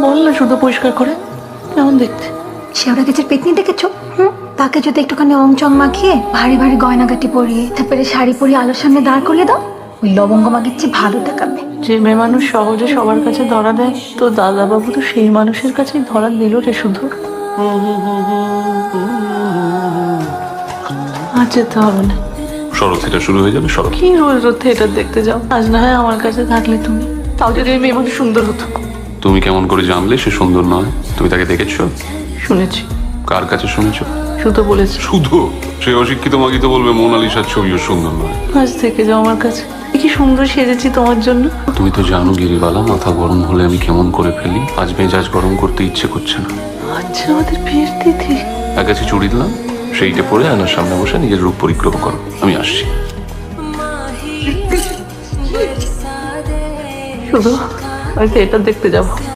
বল না শুধু পরিষ্কার করে, কেমন দেখতে? শেওড়া গাছের পেতনি দেখেছো? তাকে যদি একটুখানি অংচং মাখিয়ে ভারী ভারী গয়নাগাটি পরিয়ে তারপরে শাড়ি পরিয়ে আলোর সামনে দাঁড় করিয়ে দাও, ওই লবঙ্গ মাগের চেয়ে ভালো দেখাবে। যে মেয়ে মানুষ সহজে সবার কাছে ধরা দেয়, তো দাদা বাবু তো সেই মানুষের কাছেই ধরা দিল রে শুধু। আর যেতে হবে না। শরৎ এটা শুরু হয়ে যাবে। শরৎ কি রোজ রোজ থিয়েটার দেখতে যাও? আজ না হয় আমার কাছে থাকলে তুমি, তাও যদি ওই মেয়ে মানুষ সুন্দর হতো। তুমি কেমন করে জানলে সে সুন্দর নয়? তুমি তাকে দেখেছো? শুনেছি, কার কাছে শুনেছো? শুধু বলেছি। শুধু সে অশিক্ষিত মাগি তো বলবে মোনালিসার ছবিও সুন্দর নয়। আজ থেকে যাও আমার কাছে, কি সুন্দর সেজেছি তোমার জন্য। তুমি তো জানো গিরিবালা, মাথা গরম হলে আমি কেমন করে ফেলি। আজ মেজাজ গরম করতে ইচ্ছে করছে না। আচ্ছা, আমাদের বিয়ের তিথি। এক কাছে চুড়ি দিলাম, সেইটা পরে আয়নার সামনে বসে নিজের রূপ পরিক্রমা করো। আমি আসছি। শুধু ওই থিয়েটার দেখতে যাবো।